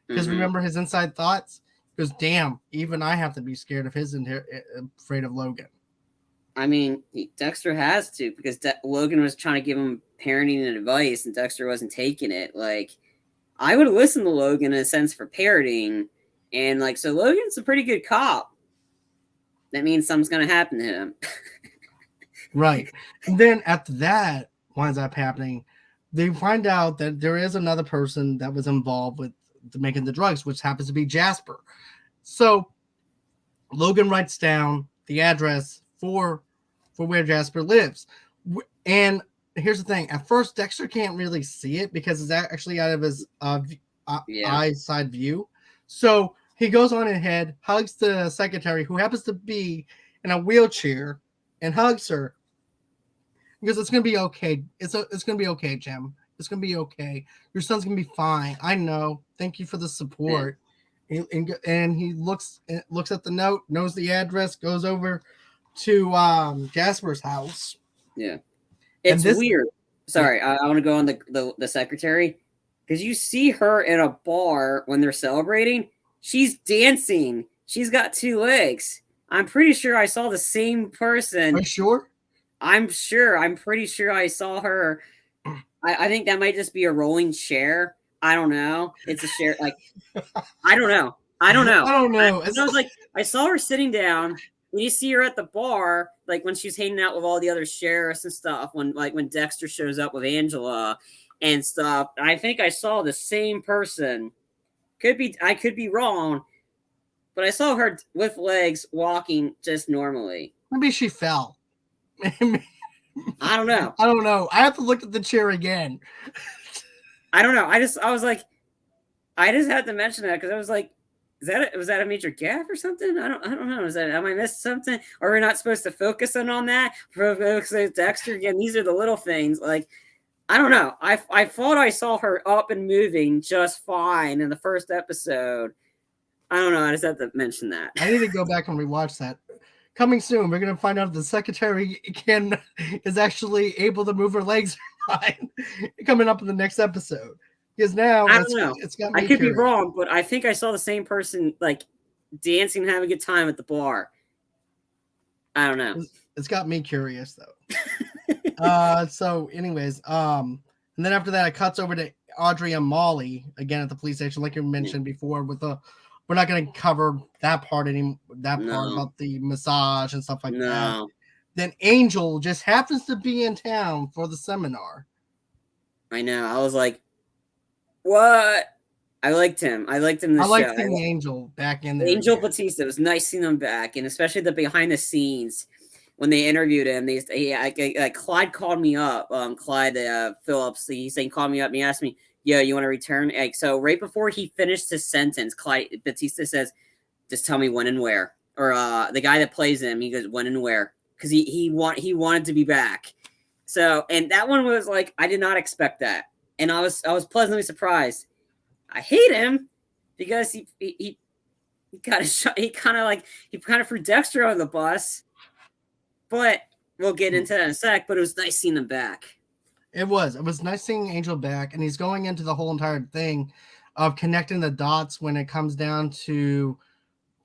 Because remember his inside thoughts? He goes, damn, even I have to be scared of afraid of Logan. I mean, Dexter has to, because Logan was trying to give him parenting and advice, and Dexter wasn't taking it. Like, I would have listened to Logan in a sense for parenting, and so Logan's a pretty good cop. That means something's going to happen to him. Right. And then after that winds up happening, they find out that there is another person that was involved with making the drugs, which happens to be Jasper. So Logan writes down the address for where Jasper lives. And here's the thing. At first, Dexter can't really see it because it's actually out of his eyeside view. So he goes on ahead, hugs the secretary, who happens to be in a wheelchair, and hugs her. Because it's going to be okay. It's going to be okay, Jim. It's going to be okay. Your son's going to be fine. I know. Thank you for the support. And he looks at the note, knows the address, goes over, to Jasper's house. Yeah. And It's this weird. Sorry, I want to go on the secretary because you see her in a bar when they're celebrating. She's dancing. She's got 2 legs. I'm pretty sure I saw the same person. Are you sure? I'm sure. I'm pretty sure I saw her. I think that might just be a rolling chair. I don't know. It's a chair. Like, I don't know. I don't know. I don't know. I was like, I saw her sitting down. When you see her at the bar, like when she's hanging out with all the other sheriffs and stuff, when Dexter shows up with Angela and stuff, I think I saw the same person. I could be wrong, but I saw her with legs walking just normally. Maybe she fell. I don't know. I don't know. I have to look at the chair again. I don't know. I was like, I just had to mention that because I was like, was that a major gaffe or something? I don't know. Am I missed something? Or we're not supposed to focus on that? Focus on Dexter again. These are the little things. Like, I don't know. I thought I saw her up and moving just fine in the first episode. I don't know. I just had to mention that. I need to go back and rewatch that. Coming soon, we're gonna find out if the secretary is actually able to move her legs or not. Coming up in the next episode. Because now I don't know. It's got me I could curious. be wrong, but I think I saw the same person like dancing and having a good time at the bar. I don't know. It's got me curious though. So anyways, and then after that it cuts over to Audrey and Molly again at the police station, like you mentioned before, with the we're not gonna cover that part anymore, part about the massage and stuff like that. Then Angel just happens to be in town for the seminar. I know. I was like, what? I liked him. I liked him. I liked seeing Angel back in there. Angel Batista. It was nice seeing him back, and especially the behind the scenes when they interviewed him. Clyde called me up. Clyde Phillips. He called me up and he asked me, "Yeah, you want to return?" So right before he finished his sentence, Clyde Batista says, "Just tell me when and where." Or the guy that plays him, he goes, "When and where?" Because he wanted to be back. So, and that one was like, I did not expect that. And I was pleasantly surprised. I hate him because he kind of threw Dexter on the bus. But we'll get into that in a sec. But it was nice seeing him back. It was nice seeing Angel back, and he's going into the whole entire thing of connecting the dots when it comes down to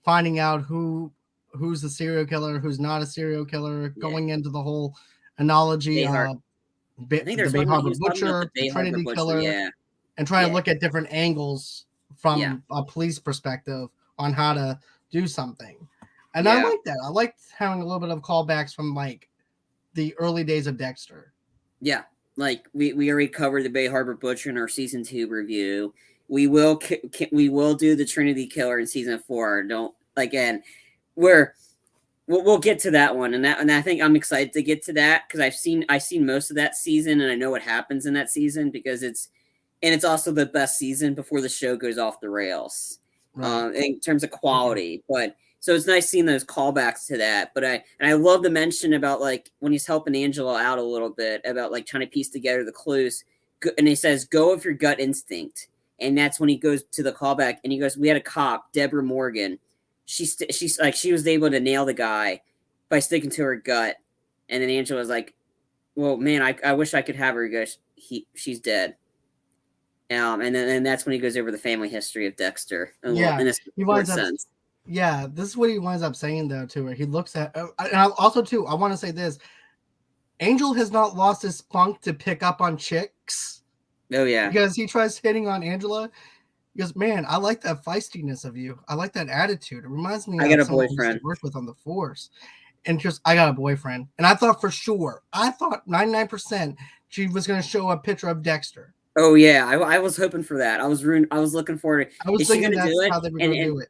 finding out who's the serial killer, who's not a serial killer, going into the whole analogy of the Bay Harbor Butcher, the Trinity Killer, and trying to look at different angles from a police perspective on how to do something. And I like that. I liked having a little bit of callbacks from like the early days of Dexter. Yeah, like we already covered the Bay Harbor Butcher in our season 2 review. We will do the Trinity Killer in season 4. We'll get to that one, and I think I'm excited to get to that because I've seen most of that season, and I know what happens in that season because it's also the best season before the show goes off the rails, in terms of quality. But so it's nice seeing those callbacks to that. But I love the mention about like when he's helping Angela out a little bit about like trying to piece together the clues, and he says, "Go with your gut instinct," and that's when he goes to the callback and he goes, "We had a cop, Deborah Morgan. She's like she was able to nail the guy by sticking to her gut," and then Angela was like, "Well, man, I wish I could have her." He goes, "She's dead." And then that's when he goes over the family history of Dexter. He winds up. Yeah, this is what he winds up saying though to her. He looks at, and also too, I want to say this: Angel has not lost his spunk to pick up on chicks. Oh yeah, because he tries hitting on Angela. He goes, "Man, I like that feistiness of you. I like that attitude. It reminds me of someone I used to work with on the force." And just, I got a boyfriend. And I thought 99% she was going to show a picture of Dexter. Oh yeah, I was hoping for that. I was looking forward to. I was thinking that's how they were going to do it.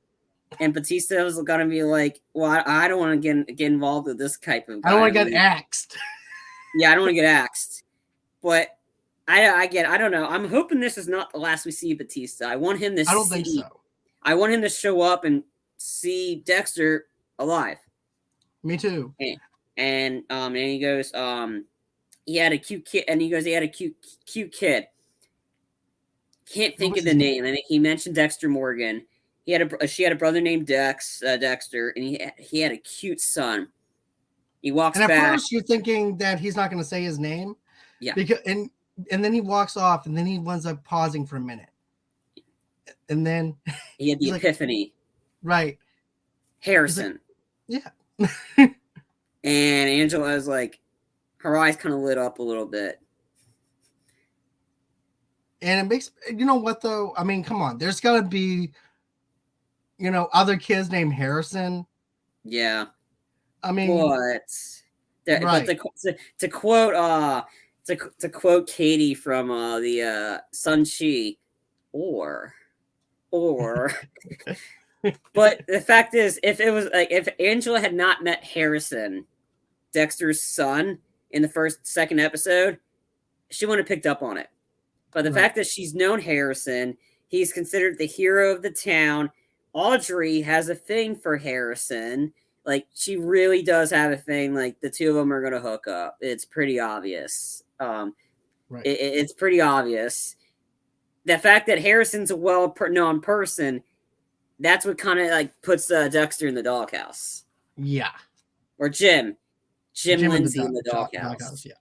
And Batista was going to be like, "Well, I don't want to get involved with this type of guy. I don't want to get axed." Yeah, I don't want to get axed. But I don't know. I'm hoping this is not the last we see Batista. I want him to. I don't think so. I want him to show up and see Dexter alive. Me too. And he goes, he had a cute kid, and he goes, he had a cute kid. Can't think of the name. I think he mentioned Dexter Morgan. She had a brother named Dexter, and he had a cute son. He walks And at back. first, you're thinking that he's not going to say his name, Yeah. because and then he walks off, and then he winds up pausing for a minute, and then He had the epiphany. Right. Harrison. Yeah. And Angela's like, her eyes kind of lit up a little bit. And it makes, you know what though? I mean, come on. There's got to be, other kids named Harrison. Yeah. I mean, but to quote Katie from the Sun-Chi, or but the fact is, if Angela had not met Harrison, Dexter's son, in the second episode, she wouldn't have picked up on it. But the fact that she's known Harrison, he's considered the hero of the town. Audrey has a thing for Harrison. Like, she really does have a thing. Like, the two of them are going to hook up. It's pretty obvious. It's pretty obvious. The fact that Harrison's a well-known person, that's what kind of like puts Dexter in the doghouse. Yeah. Or Jim Lindsay in the doghouse. Yeah.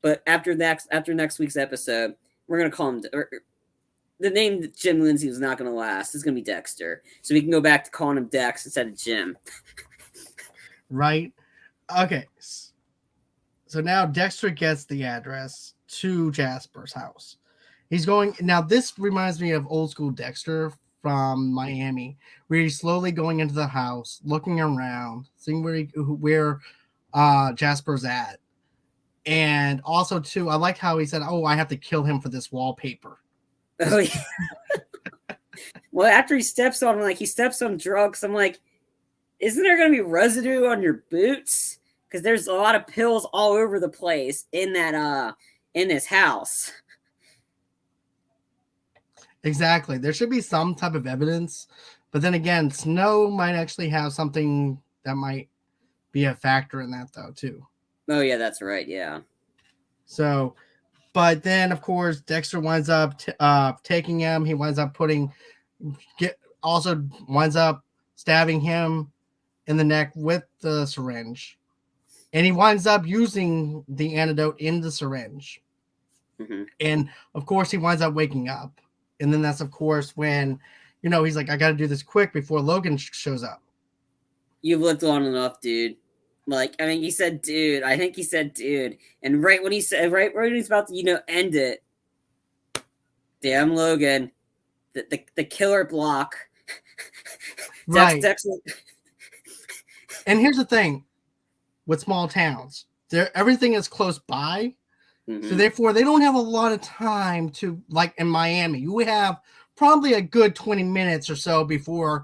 But after next week's episode, we're gonna call him. The name Jim Lindsay is not gonna last. It's gonna be Dexter, so we can go back to calling him Dex instead of Jim. Right. Okay. So now Dexter gets the address to Jasper's house. He's going now. This reminds me of old school Dexter from Miami, where he's slowly going into the house, looking around, seeing where Jasper's at. And also, too, I like how he said, "Oh, I have to kill him for this wallpaper." Oh, yeah. Well, after he steps on drugs, I'm like, isn't there going to be residue on your boots? Because there's a lot of pills all over the place in this house. Exactly. There should be some type of evidence, but then again, snow might actually have something that might be a factor in that, though, too. Oh, yeah, that's right. Yeah. So, but then, of course, Dexter winds up taking him. He winds up winds up stabbing him in the neck with the syringe. And he winds up using the antidote in the syringe. Mm-hmm. And, of course, he winds up waking up. And then that's, of course, when, he's like, I got to do this quick before Logan shows up. You've lived long enough, dude. Like, I mean, he said, dude. I think he said, dude. And right when he's about to, end it, damn Logan, the killer block. Right. And here's the thing with small towns. Everything is close by. Mm-hmm. So therefore, they don't have a lot of time to, like in Miami, you have probably a good 20 minutes or so before,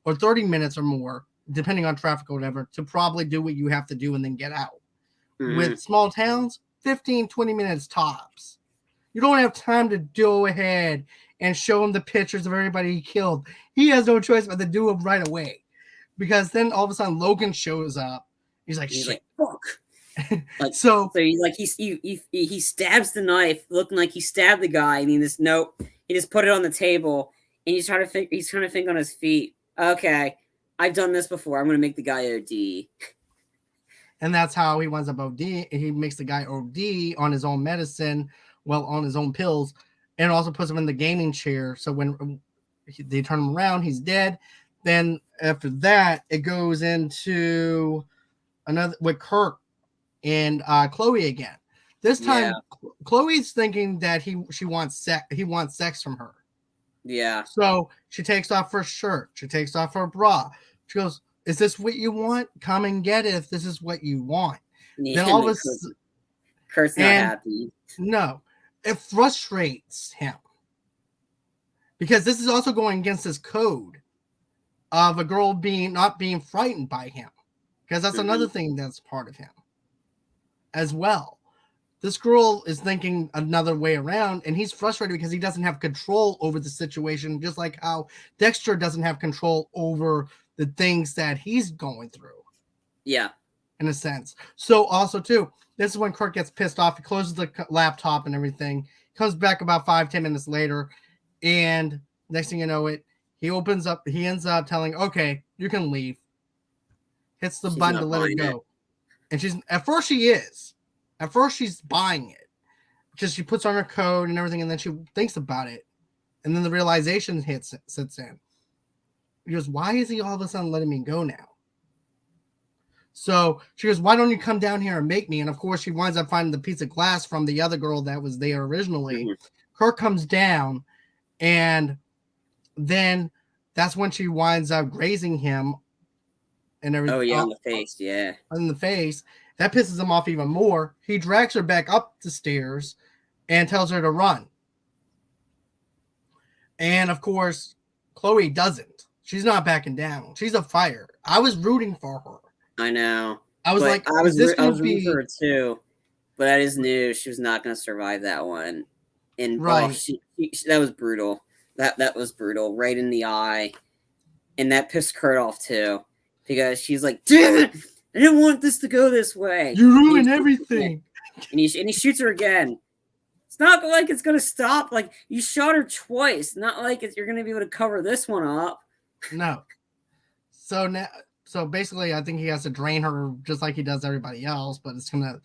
or 30 minutes or more, depending on traffic or whatever, to probably do what you have to do and then get out. Mm-hmm. With small towns, 15, 20 minutes tops. You don't have time to go ahead and show him the pictures of everybody he killed. He has no choice but to do them right away. Because then all of a sudden Logan shows up. He's like, shit. Like, fuck. Like, so he stabs the knife, looking like he stabbed the guy, and he just put it on the table, and he's trying to think on his feet. Okay, I've done this before. I'm gonna make the guy OD. And that's how he winds up OD. He makes the guy OD on his own medicine, on his own pills, and also puts him in the gaming chair. So when they turn him around, he's dead. Then after that, it goes into another with Kirk and Chloe again. This time, Chloe's thinking that he wants sex from her. Yeah. So she takes off her shirt. She takes off her bra. She goes, "Is this what you want? Come and get it if this is what you want." Yeah, then all of a sudden, Kurt's not happy. No, it frustrates him because this is also going against his code of a girl not being frightened by him, because that's another thing that's part of him as well. This girl is thinking another way around, and he's frustrated because he doesn't have control over the situation, just like how Dexter doesn't have control over the things that he's going through. Yeah. In a sense. So also, too, this is when Kirk gets pissed off. He closes the laptop and everything. Comes back about 5-10 minutes later, and next thing you know he ends up telling, okay, you can leave. hits the She's button to not let her buying it. go. And she's at first she is. At first she's buying it. Just she puts on her code and everything, and then she thinks about it. And then the realization sits in. He goes, why is he all of a sudden letting me go now? So she goes, why don't you come down here and make me? And of course, she winds up finding the piece of glass from the other girl that was there originally. Mm-hmm. Kurt comes down, and then that's when she winds up grazing him and everything. Oh, yeah, on the face, yeah. In the face. That pisses him off even more. He drags her back up the stairs and tells her to run. And of course, Chloe doesn't. She's not backing down. She's a fighter. I was rooting for her. I know. I was like, I was rooting for her too, but I just knew she was not going to survive that one. And right, that was brutal. That was brutal, right in the eye, and that pissed Kurt off too, because she's like, "Damn it! I didn't want this to go this way. You ruined everything." And he shoots her again. It's not like it's going to stop. Like, you shot her twice. Not like you're going to be able to cover this one up. No. So basically, I think he has to drain her just like he does everybody else, but it's going to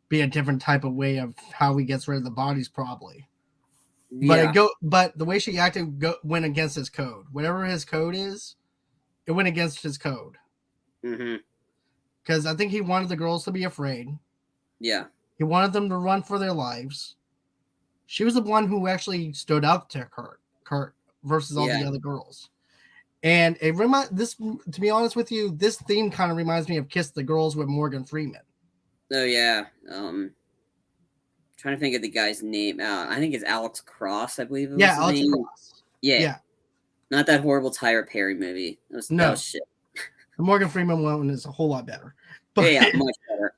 be a different type of way of how he gets rid of the bodies, probably. Yeah. But the way she acted went against his code. Whatever his code is, it went against his code. Mm-hmm. Because I think he wanted the girls to be afraid. Yeah. He wanted them to run for their lives. She was the one who actually stood up to Kurt versus all the other girls. And to be honest with you, this theme kind of reminds me of Kiss the Girls with Morgan Freeman. Oh yeah. Trying to think of the guy's name. I think it's Alex Cross, I believe. Alex Cross. Yeah. Not that horrible Tyler Perry movie. That was shit. The Morgan Freeman one is a whole lot better. But, yeah, much better.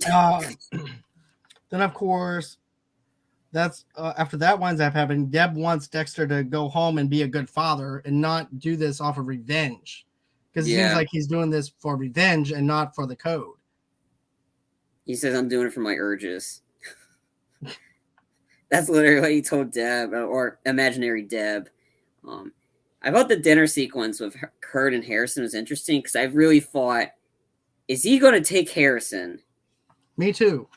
Then of course, that's after that winds up happening. Deb wants Dexter to go home and be a good father and not do this off of revenge, because it seems like he's doing this for revenge and not for the code. He says, "I'm doing it for my urges." That's literally what he told Deb, or imaginary Deb. I thought the dinner sequence with Kurt and Harrison was interesting, because I really thought, is he going to take Harrison? Me too.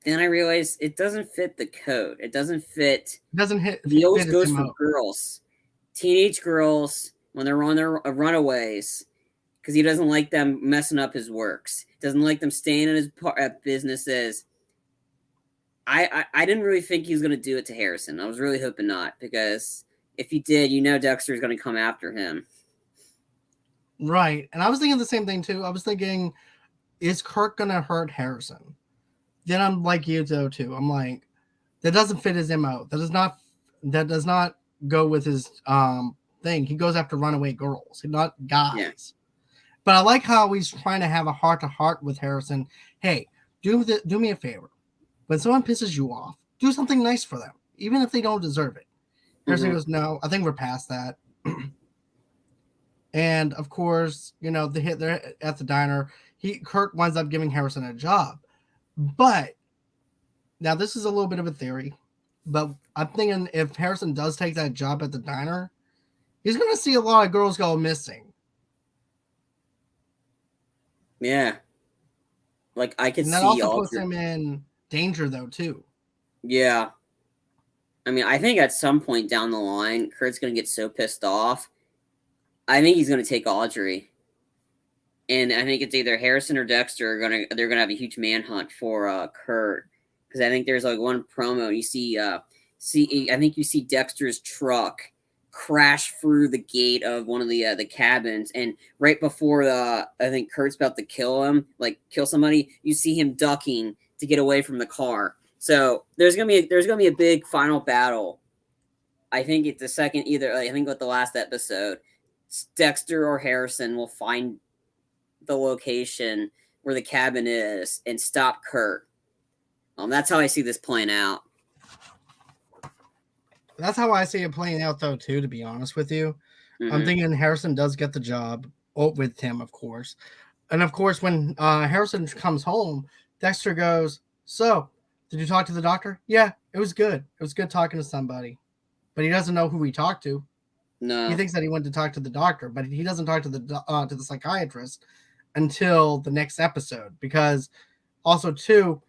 Then I realized it doesn't fit the code. It doesn't fit. He always goes for girls, teenage girls, when they're on their runaways, because he doesn't like them messing up his works. Doesn't like them staying in his businesses. I didn't really think he was going to do it to Harrison. I was really hoping not, because if he did, Dexter's going to come after him. Right. And I was thinking the same thing too. I was thinking, is Kurt going to hurt Harrison? Then I'm like you though too. I'm like, that doesn't fit his MO. That does not go with his thing. He goes after runaway girls, not guys. Yeah. But I like how he's trying to have a heart-to-heart with Harrison. Hey, do me a favor. When someone pisses you off, do something nice for them, even if they don't deserve it. Harrison goes, no, I think we're past that. And of course, they're at the diner. Kurt winds up giving Harrison a job. But now this is a little bit of a theory, but I'm thinking if Harrison does take that job at the diner, he's going to see a lot of girls go missing. Yeah. Like, I could see. That also puts him in danger, though, too. Yeah. I mean, I think at some point down the line, Kurt's going to get so pissed off. I think he's going to take Audrey. And I think it's either Harrison or Dexter they're gonna have a huge manhunt for Kurt, because I think there's like one promo you see I think you see Dexter's truck crash through the gate of one of the cabins, and right before I think Kurt's about to kill somebody, you see him ducking to get away from the car. So there's gonna be a big final battle. I think it's the second I think with the last episode, Dexter or Harrison will find the location where the cabin is and stop Kurt. That's how I see this playing out. That's how I see it playing out, though, too, to be honest with you. Mm-hmm. I'm thinking Harrison does get the job with him, of course. And, of course, when Harrison comes home, Dexter goes, so, did you talk to the doctor? Yeah, it was good. It was good talking to somebody. But he doesn't know who he talked to. No. He thinks that he went to talk to the doctor, but he doesn't talk to the psychiatrist until the next episode. Because also, too,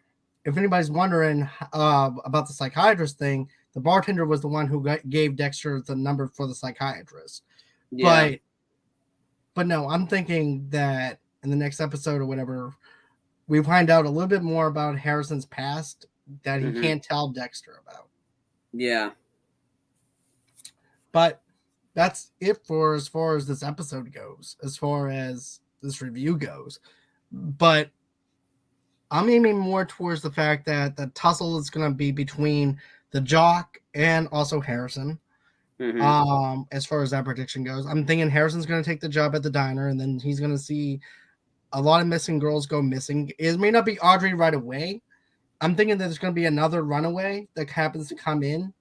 if anybody's wondering about the psychiatrist thing, the bartender was the one who gave Dexter the number for the psychiatrist. Yeah. But no, I'm thinking that in the next episode or whatever, we find out a little bit more about Harrison's past that he can't tell Dexter about. Yeah. But that's it for as far as this episode goes, as far as this review goes. But I'm aiming more towards the fact that the tussle is going to be between the jock and also Harrison. As far as that prediction goes, I'm thinking Harrison's going to take the job at the diner, and then he's going to see a lot of missing girls go missing. It may not be Audrey right away. I'm thinking that there's going to be another runaway that happens to come in,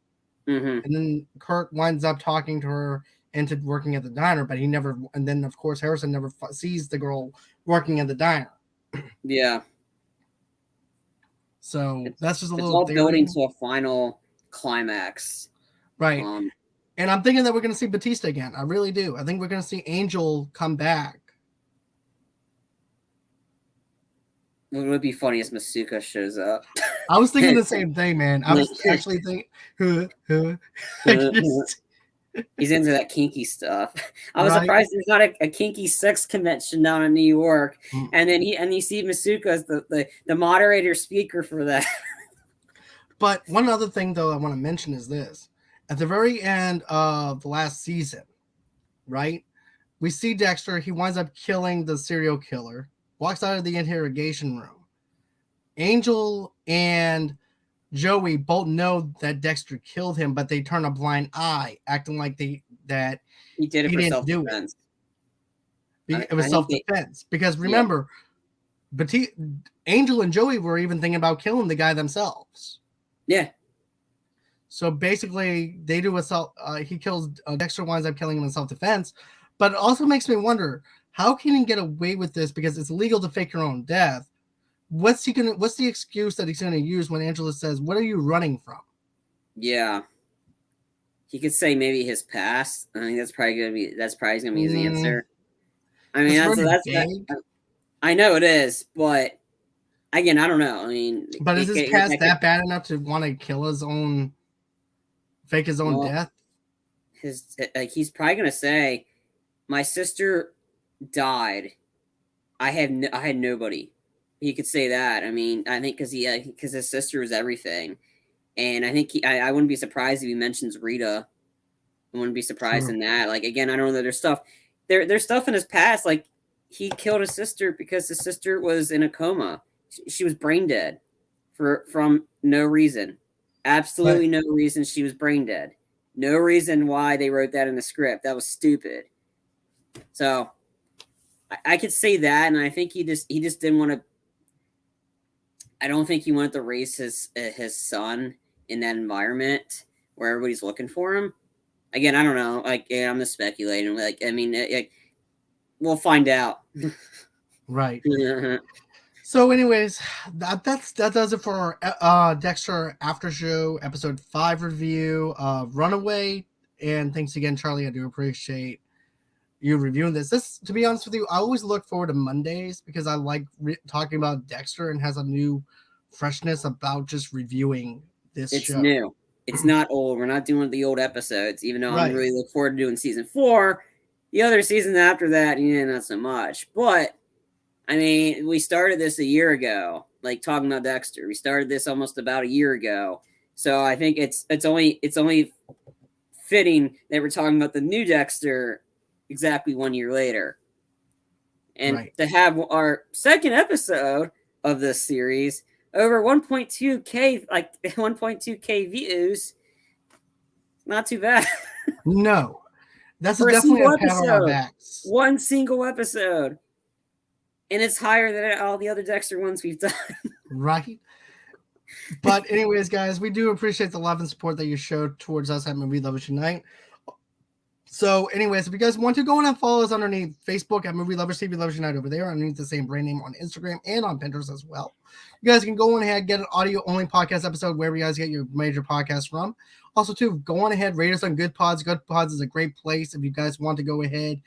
and then Kurt winds up talking to her into working at the diner, but he never. And then of course Harrison never sees the girl working at the diner. Yeah. So that's just a little. It's all building to a final climax, right? And I'm thinking that we're going to see Batista again. I really do. I think we're going to see Angel come back. It would be funny as Masuka shows up. I was thinking the same thing, man. I was actually thinking, he's into that kinky stuff. I was surprised there's not a kinky sex convention down in New York, and then you see Masuka as the moderator speaker for that. But one other thing, though, I want to mention is this: at the very end of the last season, right? We see Dexter. He winds up killing the serial killer. Walks out of the interrogation room. Angel and Joey both know that Dexter killed him, but they turn a blind eye, acting like he did it for self-defense. It was self-defense. Because remember, Angel and Joey were even thinking about killing the guy themselves. Yeah. So basically, they do he kills Dexter, winds up killing him in self-defense. But it also makes me wonder, how can he get away with this? Because it's illegal to fake your own death. What's the excuse that he's gonna use when Angela says, "What are you running from?" Yeah, he could say maybe his past. I think that's probably gonna be his answer. I mean, that's I know it is, but again, I don't know. I mean, but is his past that bad enough to want to fake his own death? He's probably gonna say, "My sister died. I had nobody." He could say that. I mean, I think because his sister was everything, and I think I wouldn't be surprised if he mentions Rita. I wouldn't be surprised in that. Like, again, I don't know that there's stuff in his past. Like, he killed his sister because his sister was in a coma. She was brain dead from no reason. Absolutely no reason she was brain dead. No reason why they wrote that in the script. That was stupid. So I could say that, and I think he just didn't want to. I don't think he wanted to raise his son in that environment where everybody's looking for him. Again, I don't know. Like, yeah, I'm just speculating. Like, I mean, we'll find out. Right. So, anyways, that does it for our Dexter After Show episode 5 review of Runaway. And thanks again, Charlie. I do appreciate you reviewing this. To be honest with you, I always look forward to Mondays because I like talking about Dexter and has a new freshness about just reviewing this show. It's new. It's not old. We're not doing the old episodes, even though I really look forward to doing season 4. The other seasons after that, not so much. But I mean, we started this a year ago, like talking about Dexter. We started this almost about a year ago. So I think it's only fitting that we're talking about the new Dexter exactly 1 year later. And to have our second episode of this series over 1.2K, like 1.2K views, not too bad. No. That's definitely a pat on our backs. One single episode. And it's higher than all the other Dexter ones we've done. Right. But anyways, guys, we do appreciate the love and support that you showed towards us at Movie Lovers Unite. So anyways, if you guys want to go on and follow us underneath Facebook at Movie Lovers TV Lovers Unite over there, underneath the same brand name on Instagram and on Pinterest as well. You guys can go on ahead, get an audio-only podcast episode wherever you guys get your major podcasts from. Also, too, go on ahead, rate us on Good Pods. Good Pods is a great place if you guys want to go ahead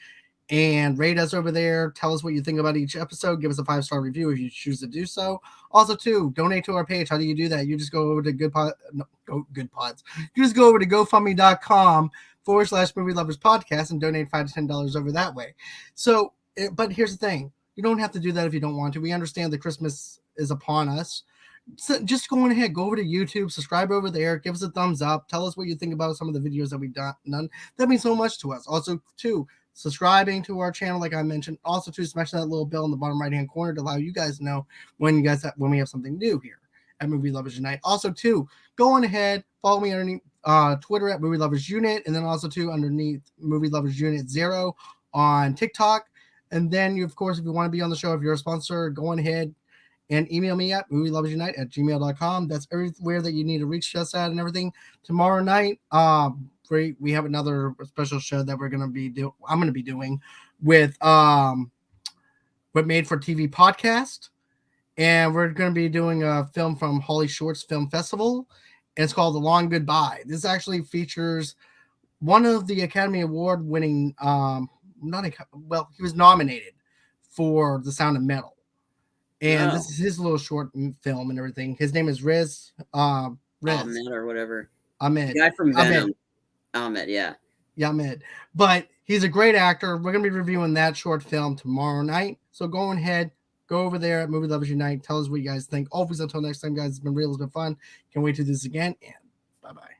and rate us over there. Tell us what you think about each episode. Give us a 5-star review if you choose to do so. Also, too, donate to our page. How do you do that? You just go over to Good Pods. You just go over to GoFundMe.com/Movie Lovers Podcast and donate $5 to $10 over that way. So, but here's the thing: you don't have to do that if you don't want to. We understand that Christmas is upon us. So just go on ahead, go over to YouTube, subscribe over there, give us a thumbs up, tell us what you think about some of the videos that we've done. That means so much to us. Also, too, subscribing to our channel, like I mentioned. Also, too, smash that little bell in the bottom right-hand corner to allow you guys to know when we have something new here at Movie Lovers Unite. Also, too, go on ahead, follow me underneath Twitter at Movie Lovers Unit, and then also, too, underneath Movie Lovers Unit 0 on TikTok. And then, you, of course, if you want to be on the show, if you're a sponsor, go on ahead and email me at movieloversunite@gmail.com. That's everywhere that you need to reach us at and everything. Tomorrow night, we have another special show that I'm going to be doing with Made for TV podcast, and we're going to be doing a film from Holly Shorts Film Festival, and it's called The Long Goodbye. This actually features one of the Academy Award winning, he was nominated for The Sound of Metal. And this is his little short film and everything. His name is Riz. Ahmed or whatever. Ahmed. The guy from Venom. Ahmed, yeah. Yeah, Ahmed. But he's a great actor. We're going to be reviewing that short film tomorrow night. So go ahead, go over there at Movie Lovers Unite. Tell us what you guys think. Always until next time, guys. It's been real. It's been fun. Can't wait to do this again. And bye-bye.